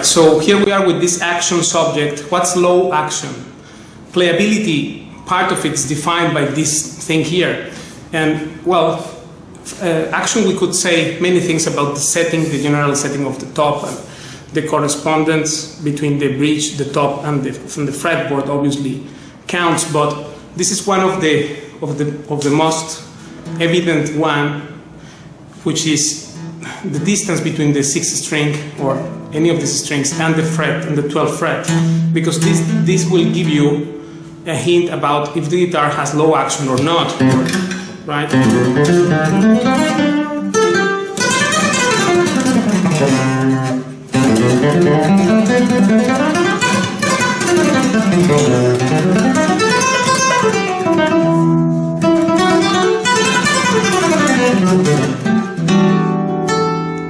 Alright, so here we are with this action subject. What's low action? Playability, part of it is defined by this thing here. And well, action, we could say many things about the setting, the general setting of the top, and the correspondence between the bridge, the top, and the fretboard obviously counts. But this is one of the most evident one, which is the distance between the 6th string or any of these strings and the fret and the 12th fret, because this will give you a hint about if the guitar has low action or not, right?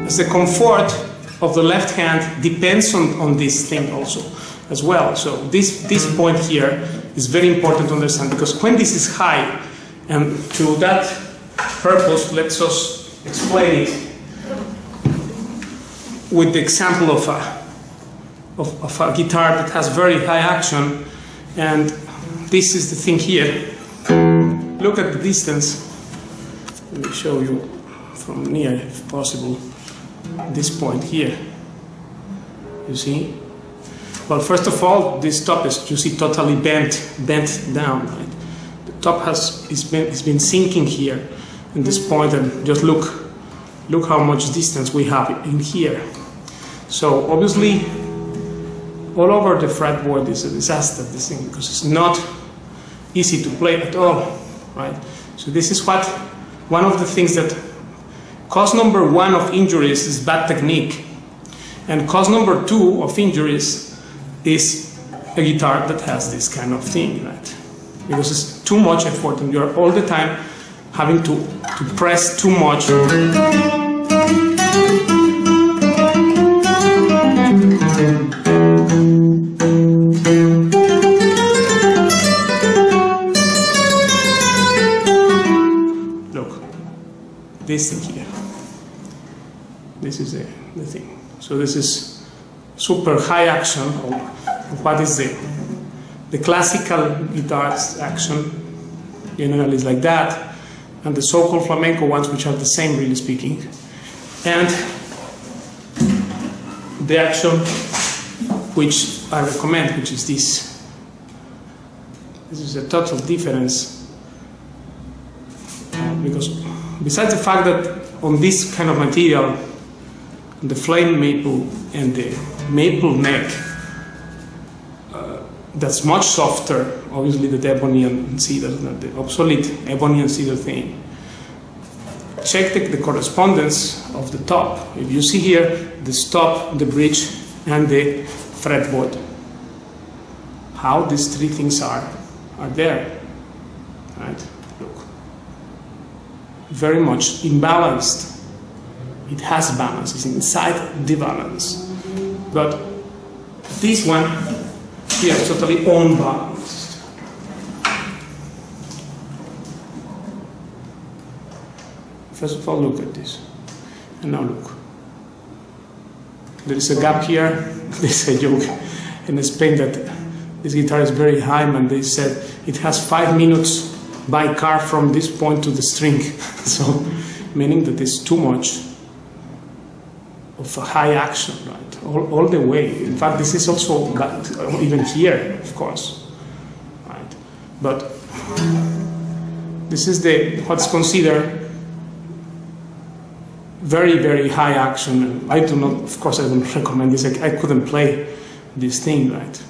As the comfort of the left hand depends on this thing also as well. So this point here is very important to understand, because when this is high, and to that purpose, let's us explain it with the example of a guitar that has very high action, and this is the thing here. Look at the distance. Let me show you from near, if possible, this point here. You see? Well, first of all, this top is, you see, totally bent down. Right? The top is been sinking here in this point, and just look how much distance we have in here. So obviously, all over the fretboard is a disaster, this thing, because it's not easy to play at all, right? So this is one of the things that cause number 1 of injuries is bad technique, and cause number 2 of injuries is a guitar that has this kind of thing, right? Because it's too much effort, and you're all the time having to press too much. Look, this thing here. This is the thing. So this is super high action, or what is the classical guitar's action generally is like that, and the so-called flamenco ones, which are the same, really speaking, and the action which I recommend, which is this. This is a total difference, because besides the fact that on this kind of material, the flame maple and the maple neck, that's much softer, obviously, the ebony and cedar, the obsolete ebony and cedar thing. Check the correspondence of the top. If you see here the stop, the bridge, and the fretboard, how these three things are there, right? Look, very much imbalanced. It has balance, it's inside the balance. But this one here is totally unbalanced. First of all, look at this. And now look. There is a gap here. There's a joke in Spain that this guitar is very high, and they said it has 5 minutes by car from this point to the string. So, meaning that it's too much of a high action, right? All the way. In fact, this is also even here, of course, right? But this is what's considered very, very high action. I do not, of course, I don't recommend this. I couldn't play this thing, right?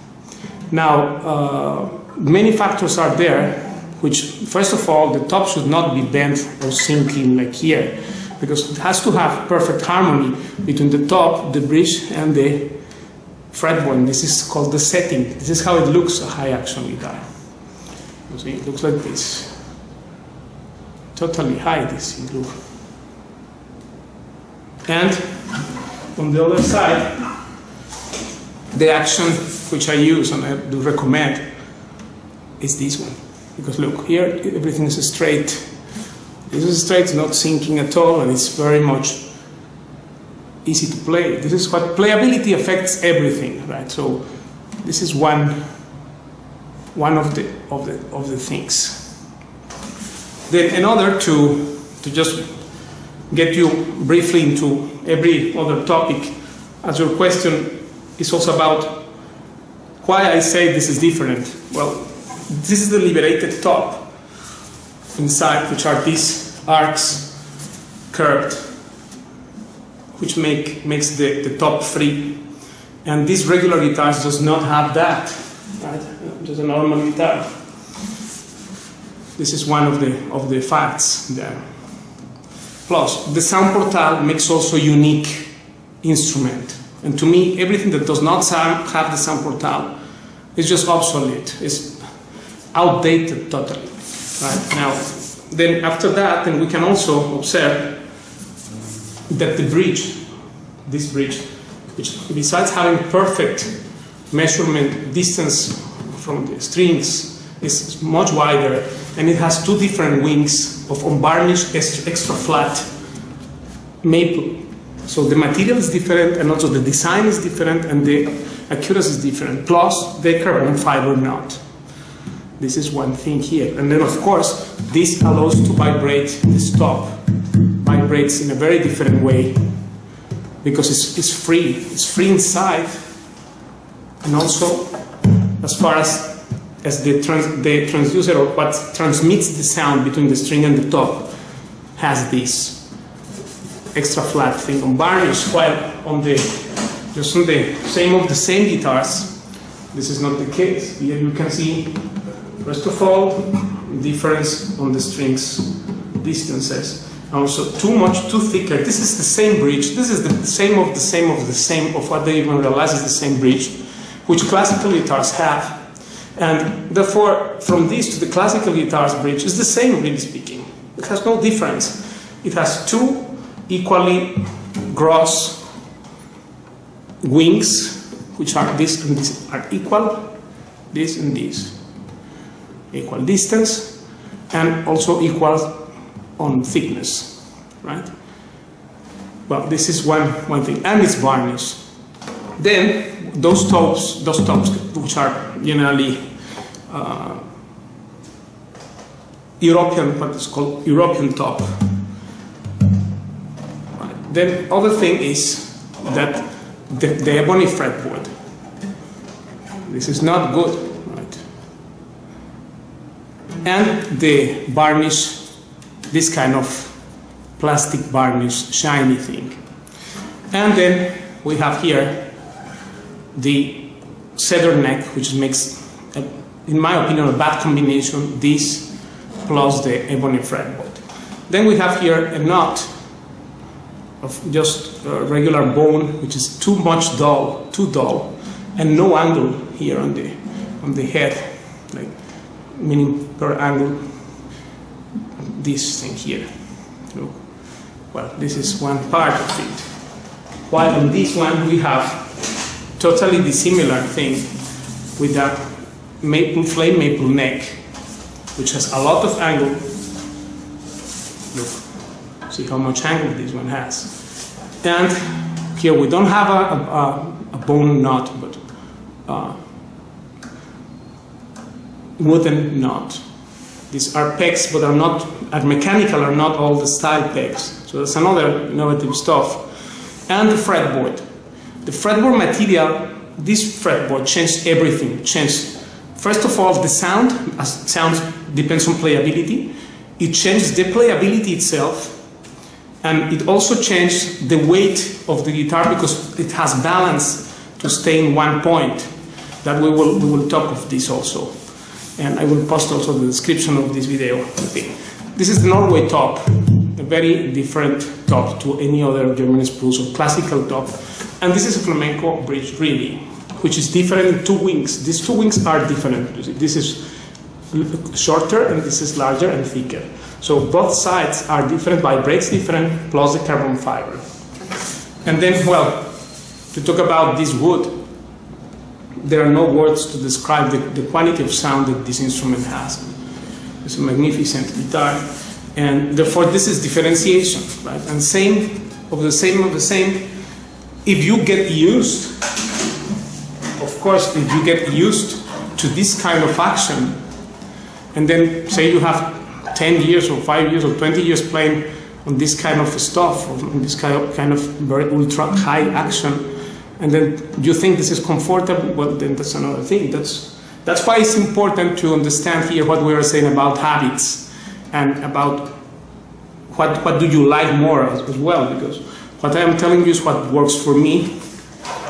Now, many factors are there, which, first of all, the top should not be bent or sinking like here, because it has to have perfect harmony between the top, the bridge, and the fretboard. This is called the setting. This is how it looks, a high action guitar. You see, it looks like this. Totally high, this, look. And on the other side, the action which I use and I do recommend is this one. Because look, here everything is straight. This is straight, not sinking at all, and it's very much easy to play. This is what playability affects everything, right? So this is one of the things. Then another to just get you briefly into every other topic, as your question is also about why I say this is different. Well, this is the liberated top inside, which are these arcs curved, which makes the top free. And this regular guitar does not have that, right? Just a normal guitar. This is one of the facts there. Plus, the sound portal makes also a unique instrument. And to me, everything that does not have the sound portal is just obsolete. It's outdated totally. Right? Now, then after that, then we can also observe that the bridge, this bridge, which besides having perfect measurement distance from the strings, is much wider, and it has two different wings of unvarnished extra flat maple. So the material is different, and also the design is different, and the accuracy is different, plus the carbon fiber knot. This is one thing here. And then of course, this allows to vibrate the stop. Vibrates in a very different way, because it's free. It's free inside, and also as far as the transducer, or what transmits the sound between the string and the top, has this extra flat thing on varnish, while on the same guitars, this is not the case. Here you can see, first of all, difference on the strings distances. Also too thicker. This is the same bridge. This is the same of what they even realize is the same bridge, which classical guitars have. And therefore, from this to the classical guitar's bridge is the same, really speaking. It has no difference. It has two equally gross wings, which are this and this are equal, this and this. Equal distance, and also equal on thickness, right? Well, this is one thing, and it's varnish. Then those tops, which are generally European, what is called European top. Right. Then other thing is that the ebony fretboard. This is not good, right? And the varnish, this kind of plastic varnish, shiny thing. And then we have here the cedar neck, which makes, in my opinion, a bad combination, this plus the ebony fretboard. Then we have here a knot of just a regular bone, which is too dull, and no angle here on the head, like meaning per angle. This thing here. Look. Well, this is one part of it. While on this one we have totally dissimilar thing with that flame maple neck, which has a lot of angle. Look, see how much angle this one has. And here we don't have a bone knot, but wooden knot. These are pegs, but are mechanical, are not all the style pegs. So that's another innovative stuff. And the fretboard. The fretboard material, this fretboard changed everything. First of all, the sound, as sound depends on playability. It changed the playability itself, and it also changed the weight of the guitar, because it has balance to stay in one point. That we will talk of this also. And I will post also the description of this video. This is the Norway top, a very different top to any other German spruce or classical top. And this is a flamenco bridge, really, which is different in two wings. These two wings are different. This is shorter, and this is larger and thicker. So both sides are different, vibrates different, plus the carbon fiber. And then, well, to talk about this wood, there are no words to describe the quality of sound that this instrument has. It's a magnificent guitar, and therefore this is differentiation, right? And same, if you get used, of course, if you get used to this kind of action, and then say you have 10 years or 5 years or 20 years playing on this kind of stuff, on this kind of very ultra high action, and then you think this is comfortable, well, then that's another thing. That's why it's important to understand here what we are saying about habits and about what do you like more as well, because what I am telling you is what works for me,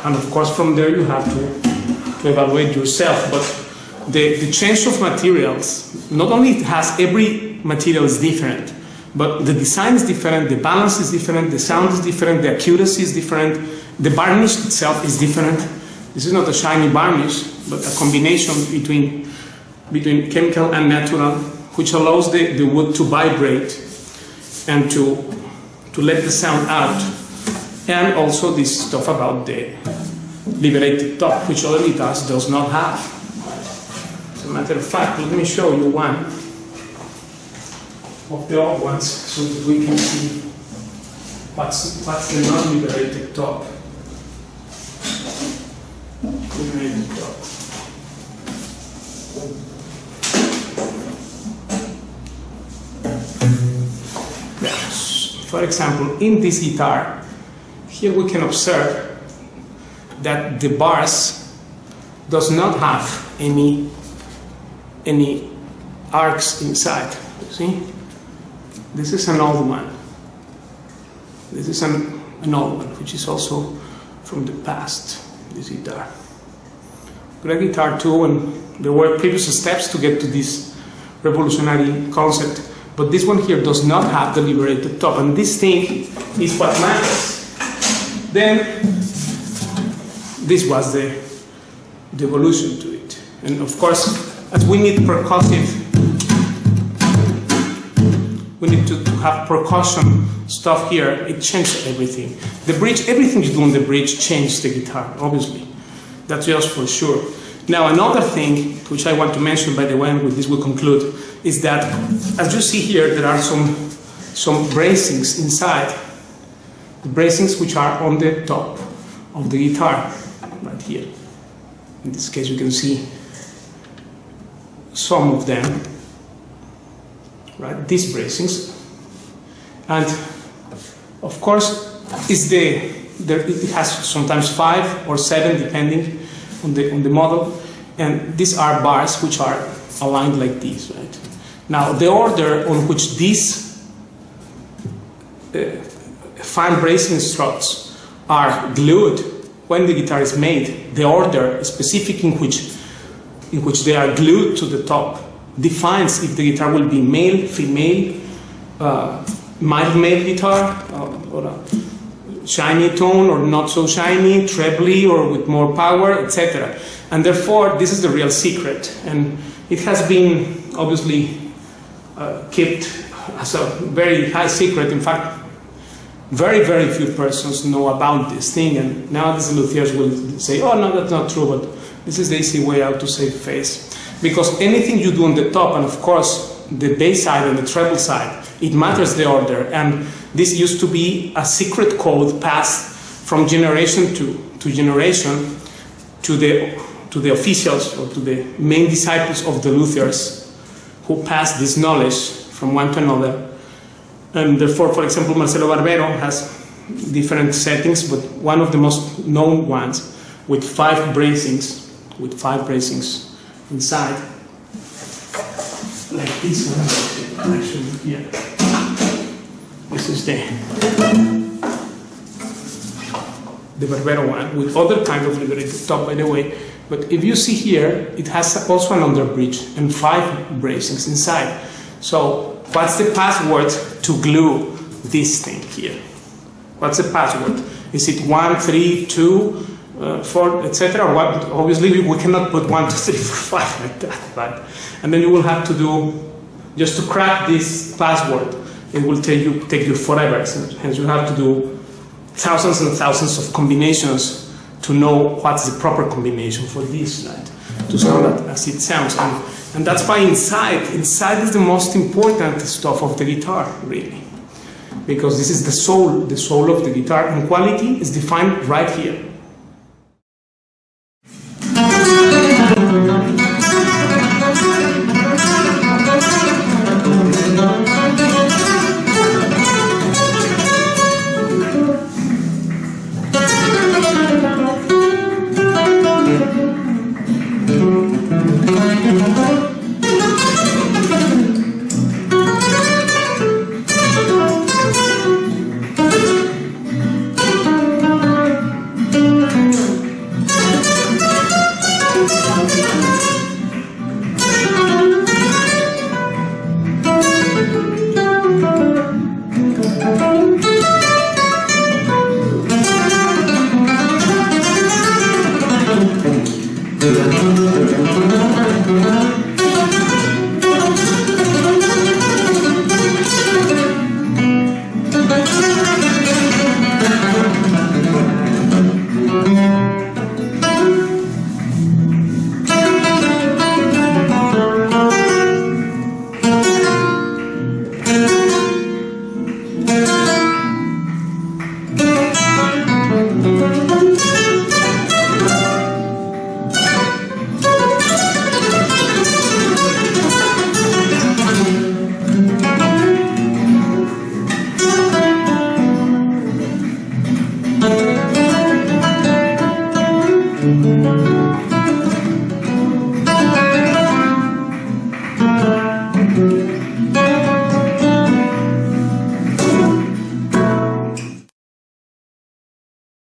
and of course from there you have to evaluate yourself. But the change of materials, not only it has every material is different, but the design is different, the balance is different, the sound is different, the accuracy is different, the varnish itself is different. This is not a shiny varnish, but a combination between chemical and natural, which allows the wood to vibrate and to let the sound out. And also this stuff about the liberated top, which other guitars does not have. As a matter of fact, let me show you one of the old ones so that we can see what's the non-liberated top. Liberated top. Yes. For example, in this guitar, here we can observe that the bars does not have any arcs inside. You see? This is an old one. This is an old one, which is also from the past, this guitar. Great guitar too, and there were previous steps to get to this revolutionary concept. But this one here does not have the liberated top, and this thing is what matters. Then, this was the evolution to it. And of course, as we need percussive, we need to have percussion stuff here, it changed everything. The bridge, everything you do on the bridge changed the guitar, obviously. That's just for sure. Now, another thing, which I want to mention, by the way, and with this we'll conclude, is that, as you see here, there are some bracings inside. The bracings which are on the top of the guitar, right here. In this case, you can see some of them. Right, these bracings, and of course, it has sometimes 5 or 7 depending on the model, and these are bars which are aligned like this. Right now, the order on which these fine bracing struts are glued when the guitar is made, the order specific in which they are glued to the top defines if the guitar will be male, female, mild male guitar, or a shiny tone or not so shiny, trebly or with more power, etc. And therefore, this is the real secret. And it has been obviously kept as a very high secret. In fact, very, very few persons know about this thing. And now these luthiers will say, oh, no, that's not true, but this is the easy way out to save face. Because anything you do on the top, and of course the bass side and the treble side, it matters the order. And this used to be a secret code passed from generation to generation to the officials or to the main disciples of the luthiers who passed this knowledge from one to another. And therefore, for example, Marcelo Barbero has different settings, but one of the most known ones with 5 bracings, inside, like this one, actually, here. This is the Barbero one, with other kind of liberated top, by the way. But if you see here, it has also an underbridge and 5 bracings inside. So, what's the password to glue this thing here? What's the password? Is it 1, 3, 2, 4, etc.? Obviously, we cannot put 1, 2, 3, 4, 5 like that, right? And then you will have to do, just to crack this password, it will take you forever. Hence, you have to do thousands and thousands of combinations to know what's the proper combination for this, right? To sound as it sounds. And that's why inside is the most important stuff of the guitar, really. because this is the soul of the guitar, and quality is defined right here.